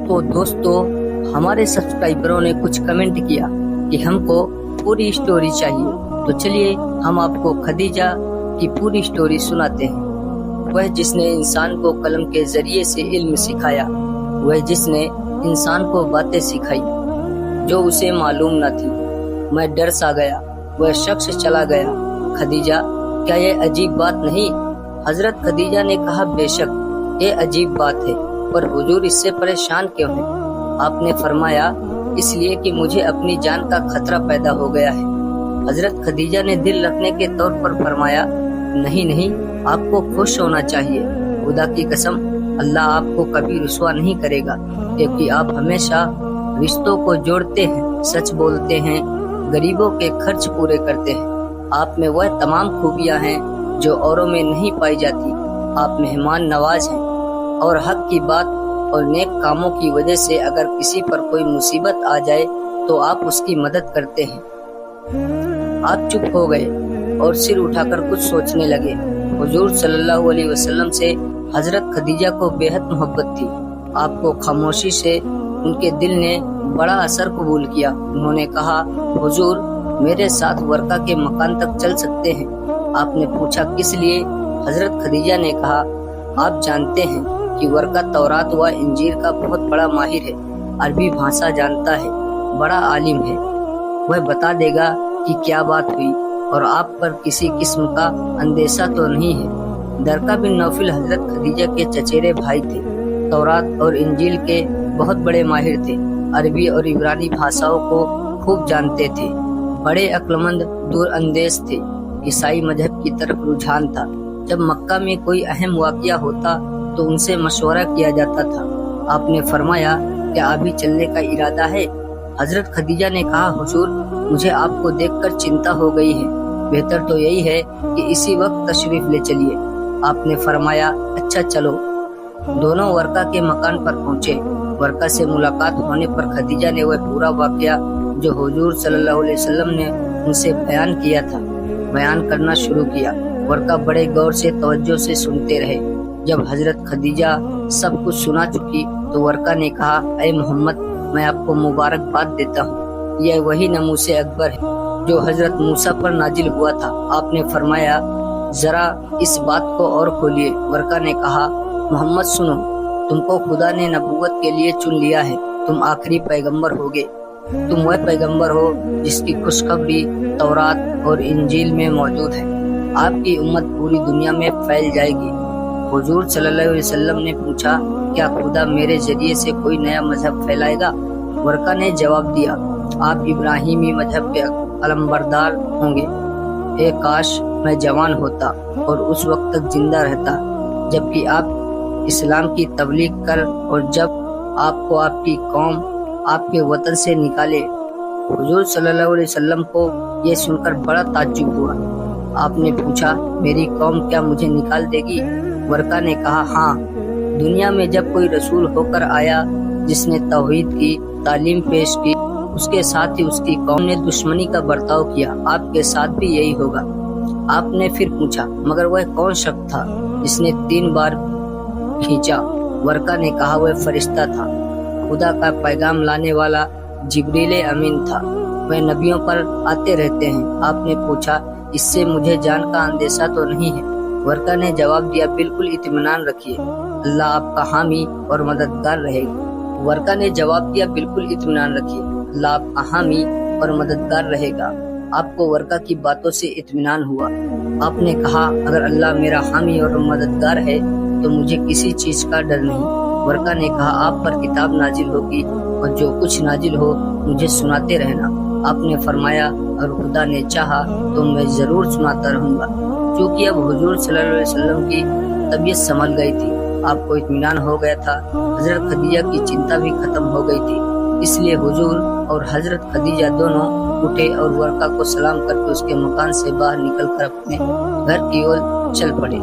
तो दोस्तों, हमारे सब्सक्राइबरों ने कुछ कमेंट किया कि हमको पूरी स्टोरी चाहिए, तो चलिए हम आपको खदीजा की पूरी स्टोरी सुनाते हैं। वह जिसने इंसान को कलम के जरिए से इल्म सिखाया, वह जिसने इंसान को बातें सिखाई जो उसे मालूम न थी। मैं डर सा गया, वह शख्स चला गया। खदीजा, क्या ये अजीब बात नहीं? हजरत खदीजा ने कहा, बेशक ये अजीब बात है, पर हुजूर इससे परेशान क्यों हैं? आपने फरमाया, इसलिए कि मुझे अपनी जान का खतरा पैदा हो गया है। हजरत खदीजा ने दिल रखने के तौर पर फरमाया, नहीं नहीं, आपको खुश होना चाहिए। खुदा की कसम, अल्लाह आपको कभी रुसवा नहीं करेगा, क्योंकि आप हमेशा रिश्तों को जोड़ते हैं, सच बोलते हैं, गरीबों के खर्च पूरे करते हैं। आप में वह तमाम खूबियां हैं जो औरों में नहीं पाई जाती। आप मेहमान नवाज हैं और हक की बात और नेक कामों की वजह से अगर किसी पर कोई मुसीबत आ जाए तो आप उसकी मदद करते हैं। आप चुप हो गए और सिर उठाकर कुछ सोचने लगे। हुजूर सल्लल्लाहु अलैहि वसल्लम से हजरत खदीजा को बेहद मोहब्बत थी। आपको खामोशी से उनके दिल ने बड़ा असर कबूल किया। उन्होंने कहा, हुजूर मेरे साथ वर्का के मकान तक चल सकते हैं? आपने पूछा, किस लिए? हजरत खदीजा ने कहा, आप जानते हैं कि वर्का तौरात व इंजील का बहुत बड़ा माहिर है, अरबी भाषा जानता है, बड़ा आलिम है। वह बता देगा कि क्या बात हुई और आप पर किसी किस्म का अंदेशा तो नहीं है। दरका बिन नौफिल हजरत खदीजा के चचेरे भाई थे, तौरात और इंजील के बहुत बड़े माहिर थे, अरबी और इब्रानी भाषाओं को खूब जानते थे, बड़े अक्लमंद दूर अंदेश थे। ईसाई मजहब की तरफ रुझान था। जब मक्का में कोई अहम वाकया होता तो उनसे मशवरा किया जाता था। आपने फरमाया, क्या अभी चलने का इरादा है? हजरत खदीजा ने कहा, हुजूर मुझे आपको देखकर चिंता हो गई है, बेहतर तो यही है कि इसी वक्त तशरीफ ले चलिए। आपने फरमाया, अच्छा चलो। दोनों वर्का के मकान पर पहुंचे। वर्का से मुलाकात होने पर खदीजा ने वह पूरा वाकया जो हुजूर सल्लल्लाहु अलैहि वसल्लम ने उनसे बयान किया था बयान करना शुरू किया। वर्का बड़े गौर से तवज्जो से सुनते रहे। जब हजरत खदीजा सब कुछ सुना चुकी तो वर्का ने कहा, ऐ मोहम्मद, मैं आपको मुबारकबाद देता हूँ। यह वही नमूसे अकबर है जो हजरत मूसा पर नाजिल हुआ था। आपने फरमाया, जरा इस बात को और खोलिए। वर्का ने कहा, मोहम्मद सुनो, तुमको खुदा ने नबूवत के लिए चुन लिया है, तुम आखिरी पैगंबर होगे। तुम वह पैगंबर हो जिसकी खुशखबरी तौरात और इंजील में मौजूद है। आपकी उम्मत पूरी दुनिया में फैल जाएगी। हुजूर सल्लल्लाहु अलैहि वसल्लम ने पूछा, क्या खुदा मेरे जरिए से कोई नया मजहब फैलाएगा? वर्का ने जवाब दिया, आप इब्राहिमी मजहब के अलमबरदार होंगे। ए काश मैं जवान होता और उस वक्त तक जिंदा रहता जबकि आप इस्लाम की तबलीग कर और जब आपको आपकी कौम आपके वतन से निकाले। हुजूर सल्लल्लाहु अलैहि वसल्लम को यह सुनकर बड़ा ताज्जुब हुआ। आपने पूछा, मेरी कौम क्या मुझे निकाल देगी? वर्का ने कहा, हाँ, दुनिया में जब कोई रसूल होकर आया जिसने तौहीद की तालीम पेश की, उसके साथ ही उसकी कौम ने दुश्मनी का बर्ताव किया, आपके साथ भी यही होगा। आपने फिर पूछा, मगर वह कौन शख्स था जिसने 3 बार खींचा? वर्का ने कहा, वह फरिश्ता था, खुदा का पैगाम लाने वाला जिब्रील अमीन था। वह नबियों पर आते रहते हैं। आपने पूछा, इससे मुझे जान का अंदेशा तो नहीं है? वर्का ने जवाब दिया, बिल्कुल इत्मीनान रखिए, अल्लाह आपका हामी और मददगार रहेगा। वर्का ने जवाब दिया, बिल्कुल इत्मीनान रखिए, अल्लाह आपका हामी और मददगार रहेगा। आपको वर्का की बातों से इत्मीनान हुआ। आपने कहा, अगर अल्लाह मेरा हामी और मददगार है तो मुझे किसी चीज का डर नहीं। वर्का ने कहा, आप पर किताब नाजिल होगी और जो कुछ नाजिल हो मुझे सुनाते रहना। आपने फरमाया, और खुदा ने चाहा तो मैं जरूर सुनाता रहूंगा। क्योंकि अब हुजूर सल्लल्लाहु अलैहि वसल्लम की तबीयत संभल गई थी, आपको इत्मीनान हो गया था, हजरत खदीजा की चिंता भी खत्म हो गई थी। इसलिए हुजूर और हजरत खदीजा दोनों उठे और वर्का को सलाम करके उसके मकान से बाहर निकलकर अपने घर की ओर चल पड़े।